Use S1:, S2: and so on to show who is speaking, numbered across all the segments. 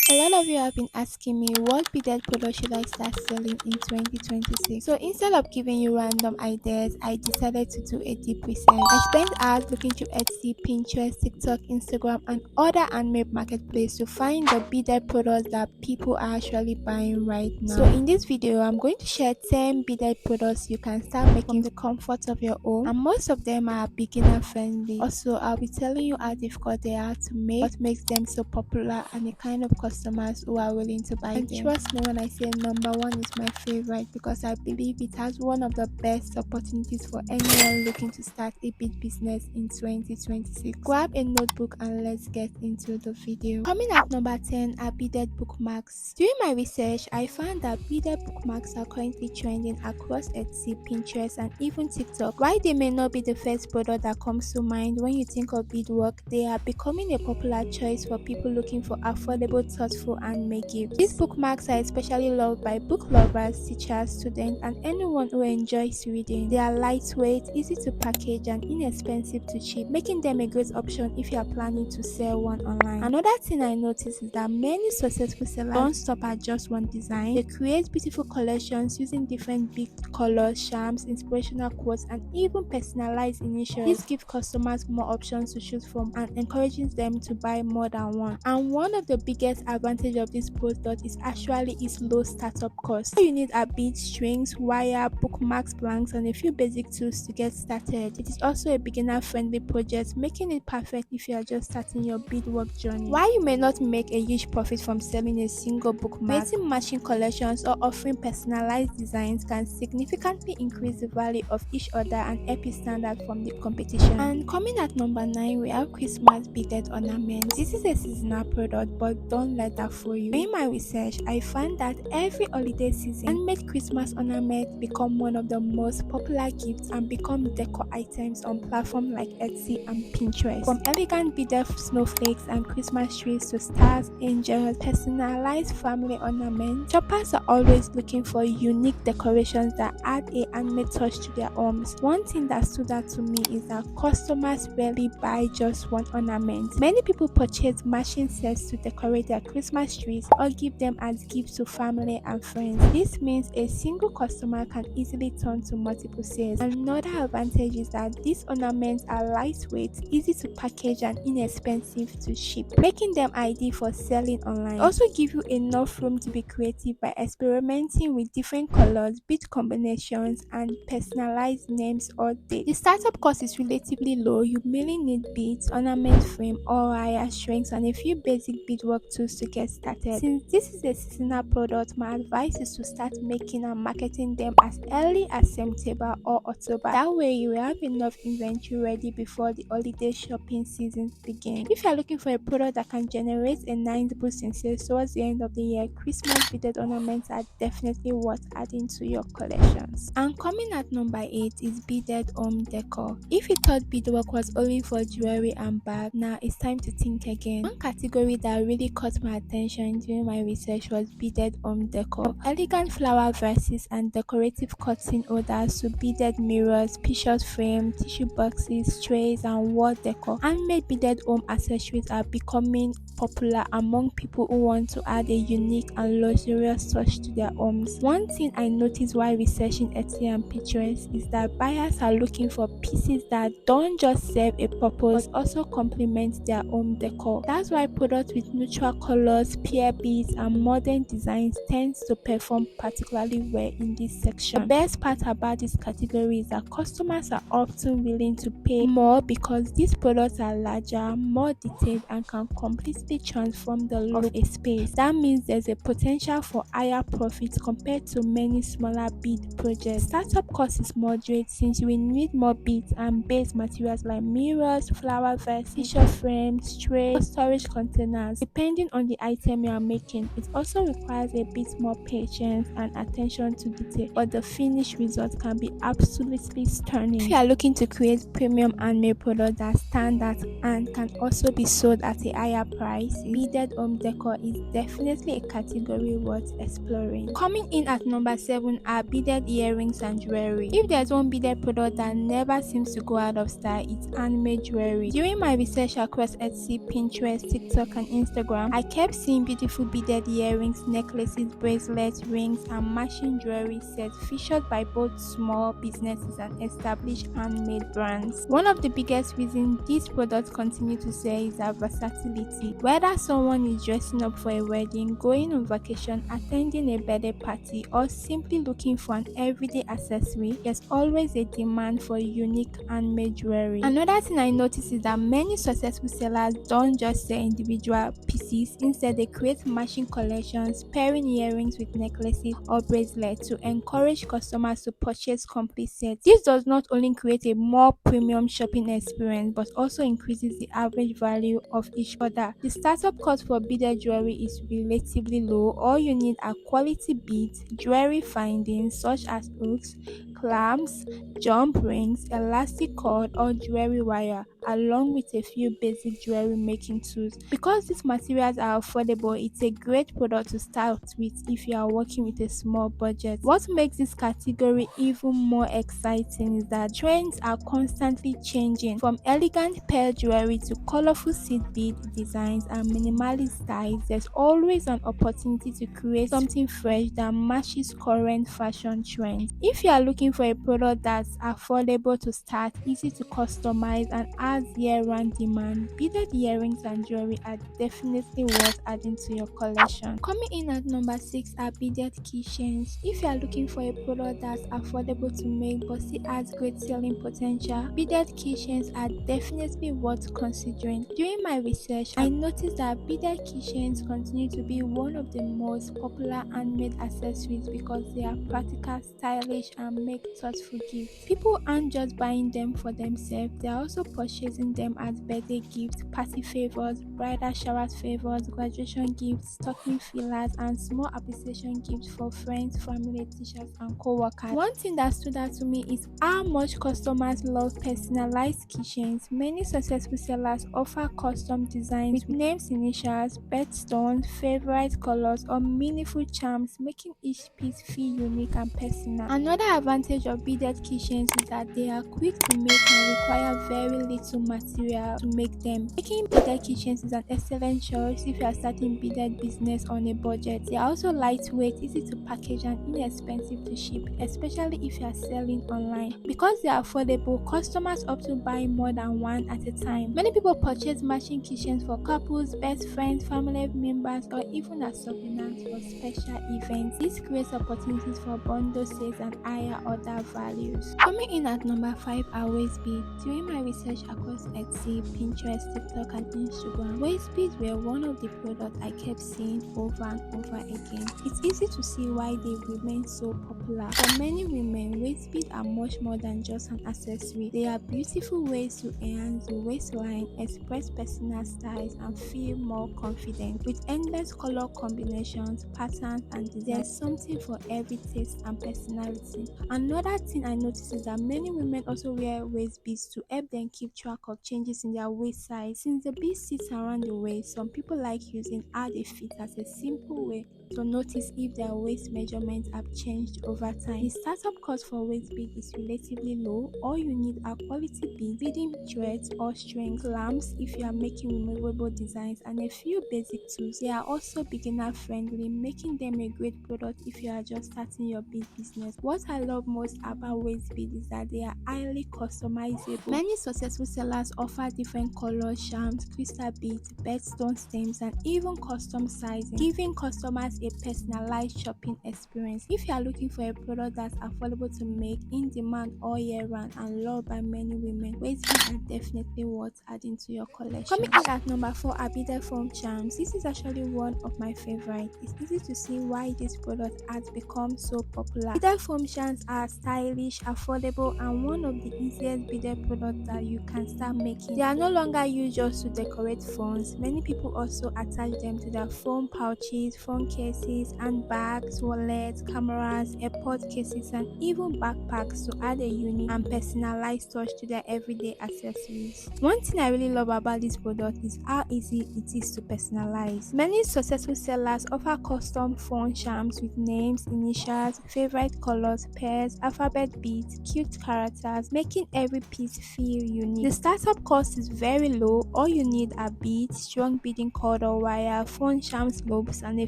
S1: A lot of you have been asking me what beaded product should I start selling in 2026. So instead of giving you random ideas, I decided to do a deep research. I spent hours looking through Etsy, Pinterest, TikTok, Instagram, and other handmade marketplaces to find the beaded products that people are actually buying right now. So in this video, I'm going to share 10 beaded products you can start making from the comfort of your home, and most of them are beginner friendly. Also, I'll be telling you how difficult they are to make, what makes them so popular, and the kind of customers who are willing to buy them. Trust me when I say number one is my favorite, because I believe it has one of the best opportunities for anyone looking to start a bead business in 2026. Grab a notebook and let's get into the video. Coming at number 10 are beaded bookmarks. During my research, I found that beaded bookmarks are currently trending across Etsy, Pinterest, and even TikTok. While they may not be the first product that comes to mind when you think of beadwork, they are becoming a popular choice for people looking for affordable, thoughtful handmade gifts. These bookmarks are especially loved by book lovers, teachers, students, and anyone who enjoys reading. They are lightweight, easy to package, and inexpensive to ship, making them a great option if you are planning to sell one online. Another thing I noticed is that many successful sellers don't stop at just one design. They create beautiful collections using different bead colors, charms, inspirational quotes, and even personalized initials. This gives customers more options to choose from and encourages them to buy more than one. And one of the biggest advantages of this product is actually its low startup cost. All you need are beads, strings, wire, bookmarks, blanks, and a few basic tools to get started. It is also a beginner-friendly project, making it perfect if you are just starting your beadwork journey. While you may not make a huge profit from selling a single bookmark, creating matching collections or offering personalized designs can significantly increase the value of each other and help you stand out from the competition. And coming at number 9, we have Christmas beaded ornaments. This is a seasonal product, but don't let that fool you. In my research, I found that every holiday season, handmade Christmas ornaments become one of the most popular gifts and become decor items on platforms like Etsy and Pinterest. From elegant beaded snowflakes and Christmas trees to stars, angels, personalized family ornaments, shoppers are always looking for unique decorations that add a handmade touch to their homes. One thing that stood out to me is that customers rarely buy just one ornament. Many people purchase matching sets to decorate their Christmas trees or give them as gifts to family and friends. This means a single customer can easily turn to multiple sales. Another advantage is that these ornaments are lightweight, easy to package, and inexpensive to ship, making them ideal for selling online. Also give you enough room to be creative by experimenting with different colors, bead combinations, and personalized names or dates. The startup cost is relatively low. You mainly need beads, ornament frame, or wire strings, and a few basic beadwork tools to get started. Since this is a seasonal product, my advice is to start making and marketing them as early as September or October. That way you will have enough inventory ready before the holiday shopping season begins. If you are looking for a product that can generate a nice boost in sales towards the end of the year, Christmas beaded ornaments are definitely worth adding to your collections. And coming at number 8 is beaded home decor. If you thought beadwork was only for jewelry and bags, now it's time to think again. One category that really caught my attention during my research was beaded home decor. From elegant flower vases and decorative curtain holders to beaded mirrors, picture frames, tissue boxes, trays, and wall decor, handmade beaded home accessories are becoming popular among people who want to add a unique and luxurious touch to their homes. One thing I noticed while researching Etsy and Pinterest is that buyers are looking for pieces that don't just serve a purpose but also complement their home decor. That's why products with neutral colors, pear beads, and modern designs tends to perform particularly well in this section. The best part about this category is that customers are often willing to pay more because these products are larger, more detailed, and can completely transform the look of a space. That means there's a potential for higher profits compared to many smaller bead projects. Startup cost is moderate since you will need more beads and base materials like mirrors, flower vases, picture frames, trays, or storage containers. Depending on the item you are making, it also requires a bit more patience and attention to detail, but the finished result can be absolutely stunning. If you are looking to create premium handmade products that stand out and can also be sold at a higher price, beaded home decor is definitely a category worth exploring. Coming in at number 7 are beaded earrings and jewelry. If there's one beaded product that never seems to go out of style, it's handmade jewelry. During my research across Etsy, Pinterest, TikTok, and Instagram, I kept seeing beautiful beaded earrings, necklaces, bracelets, rings, and matching jewelry sets featured by both small businesses and established handmade brands. One of the biggest reasons these products continue to sell is their versatility. Whether someone is dressing up for a wedding, going on vacation, attending a birthday party, or simply looking for an everyday accessory, there's always a demand for unique handmade jewelry. Another thing I noticed is that many successful sellers don't just sell individual pieces, instead they create matching collections, pairing earrings with necklaces or bracelets to encourage customers to purchase complete sets. This does not only create a more premium shopping experience but also increases the average value of each order. The startup cost for beaded jewelry is relatively low. All you need are quality beads, jewelry findings such as hooks, clamps, jump rings, elastic cord, or jewelry wire, along with a few basic jewelry making tools. Because these materials are affordable, it's a great product to start with if you are working with a small budget. What makes this category even more exciting is that trends are constantly changing, from elegant pearl jewelry to colorful seed bead designs and minimalist styles. There's always an opportunity to create something fresh that matches current fashion trends. If you are looking for a product that's affordable to start, easy to customize, and has year-round demand, beaded earrings and jewelry are definitely worth adding to your collection. Coming in at number 6 are beaded keychains. If you are looking for a product that's affordable to make but still has great selling potential, beaded keychains are definitely worth considering. During my research, I noticed that beaded keychains continue to be one of the most popular handmade accessories because they are practical, stylish, and make thoughtful gifts. People aren't just buying them for themselves, they are also purchasing them as birthday gifts, party favors, bridal shower favors, graduation gifts, stocking fillers, and small appreciation gifts for friends, family, teachers, and co-workers. One thing that stood out to me is how much customers love personalized keychains. Many successful sellers offer custom designs with names, initials, birthstones, favorite colors, or meaningful charms, making each piece feel unique and personal. Another advantage of beaded keychains is that they are quick to make and require very little material to make them. Making beaded keychains is an excellent choice if you are starting beaded business on a budget. They are also lightweight, easy to package, and inexpensive to ship, especially if you are selling online. Because they are affordable, customers often buy more than one at a time. Many people purchase matching keychains for couples, best friends, family members, or even as souvenirs for special events. This creates opportunities for bundle sales and higher order values. Coming in at number 5 are waist beads. During my research across Etsy, Pinterest, TikTok, and Instagram, waist beads were one of the products I kept seeing over and over again. It's easy to see why they remain so popular. For many women, waist beads are much more than just an accessory. They are beautiful ways to enhance the waistline, express personal styles, and feel more confident. With endless color combinations, patterns, and designs, there's something for every taste and personality. Another thing I noticed is that many women also wear waist beads to help them keep track of changes in their waist size. Since the bead sits around the waist, some people like using how they fit as a simple way to notice if their waist measurements have changed over time. The startup cost for waist bead is relatively low. All you need are quality beads, beading threads or strings, clamps if you are making removable designs, and a few basic tools. They are also beginner friendly, making them a great product if you are just starting your bead business. What I love most about waist bead is that they are highly customizable. Many successful sellers offer different colors, charms, crystal beads, birthstone stems, and even custom sizing, giving customers a personalized shopping experience. If you are looking for a product that's affordable to make, in demand all year round, and loved by many women, waist beads are definitely worth adding to your collection. Coming in at number 4 are beaded foam charms. This is actually one of my favorites. It's easy to see why this product has become so popular. Beaded foam charms are stylish, affordable, and one of the easiest beaded products that you can start making. They are no longer used just to decorate phones. Many people also attach them to their phone pouches, phone cases, handbags, wallets, cameras, airport cases, and even backpacks to add a unique and personalized touch to their everyday accessories. One thing I really love about this product is how easy it is to personalize. Many successful sellers offer custom phone charms with names, initials, favorite colors, pairs, flowers, alphabet beads, cute characters, making every piece feel unique. The startup cost is very low. All you need are beads, strong beading cord or wire, phone charms, lobes, and a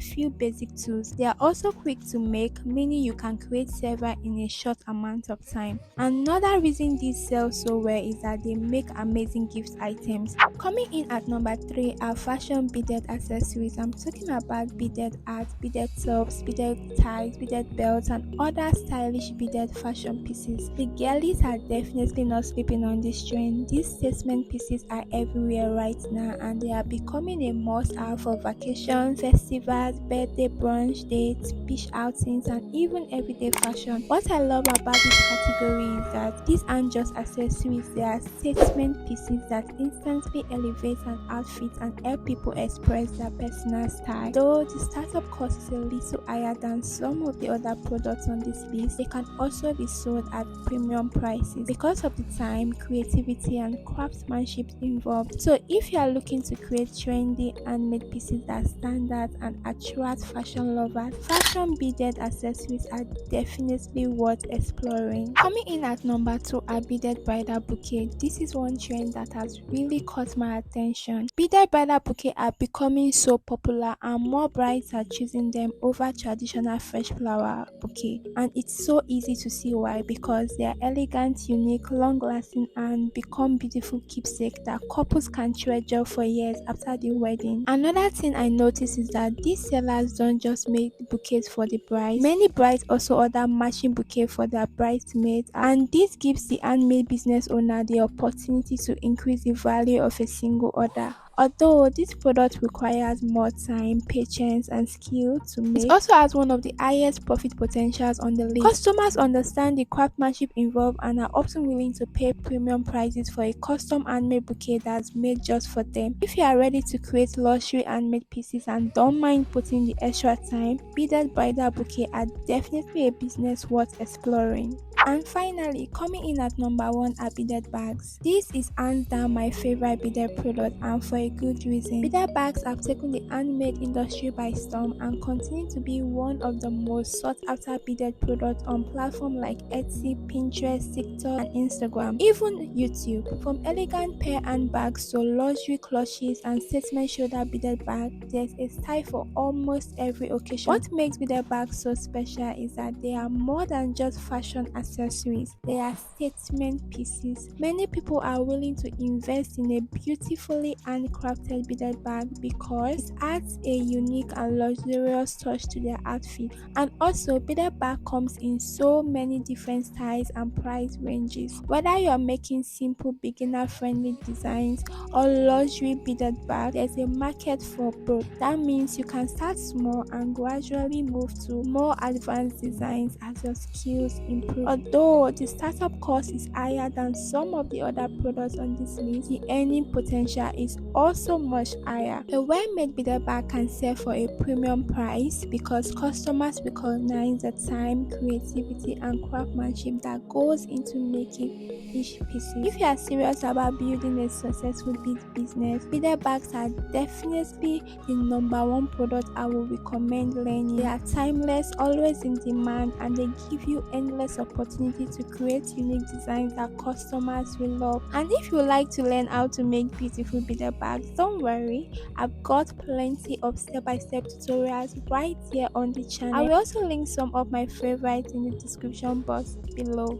S1: few basic tools. They are also quick to make, meaning you can create several in a short amount of time. Another reason these sell so well is that they make amazing gift items. Coming in at number 3 are fashion beaded accessories. I'm talking about beaded hats, beaded tops, beaded ties, beaded belts, and other stylish beaded fashion pieces. The girlies are definitely not sleeping on this trend. These statement pieces are everywhere right now, and they are becoming a must-have for vacations, festivals, birthday brunch dates, beach outings, and even everyday fashion. What I love about this category is that these aren't just accessories, they are statement pieces that instantly elevate an outfit and help people express their personal style. Though the startup cost is a little higher than some of the other products on this list, they can also be sold at premium prices because of the time, creativity, and craftsmanship involved. So if you are looking to create trendy handmade pieces that stand out and attract fashion lovers, fashion beaded accessories are definitely worth exploring. Coming in at number 2 are beaded bridal bouquet. This is one trend that has really caught my attention. Beaded bridal bouquet are becoming so popular and more brides are choosing them over traditional fresh flower bouquet. And it's so easy to see why, because they are elegant, unique, long lasting, and become beautiful keepsake that couples can treasure for years after the wedding. Another thing I noticed is that these sellers don't just make bouquets for the brides. Many brides also order matching bouquet for their bridesmaids, and this gives the handmade business owner the opportunity to increase the value of a single order. Although this product requires more time, patience, and skill to make, it also has one of the highest profit potentials on the list. Customers understand the craftsmanship involved and are often willing to pay premium prices for a custom handmade bouquet that's made just for them. If you are ready to create luxury handmade pieces and don't mind putting the extra time, beaded bridal bouquet are definitely a business worth exploring. And finally, coming in at number 1 are beaded bags. This is hands down my favorite beaded product, and for a good reason. Beaded bags have taken the handmade industry by storm and continue to be one of the most sought after beaded products on platforms like Etsy, Pinterest, TikTok, and Instagram, even YouTube. From elegant pair handbags to luxury clutches and statement shoulder beaded bag, there's a style for almost every occasion. What makes beaded bags so special is that they are more than just fashion accessories, they are statement pieces. Many people are willing to invest in a beautifully handcrafted beaded bag because it adds a unique and luxurious touch to their outfit. And also, beaded bag comes in so many different styles and price ranges. Whether you are making simple beginner friendly designs or luxury beaded bag, there's a market for both. That means you can start small and gradually move to more advanced designs as your skills improve. Although the startup cost is higher than some of the other products on this list, the earning potential is also much higher. A well-made beaded bag can sell for a premium price because customers recognize the time, creativity, and craftsmanship that goes into making each piece. If you are serious about building a successful bead business, beaded bags are definitely the number 1 product I will recommend learning. They are timeless, always in demand, and they give you endless opportunity to create unique designs that customers will love. And if you like to learn how to make beautiful beaded bags, don't worry, I've got plenty of step-by-step tutorials right here on the channel. I will also link some of my favorites in the description box below.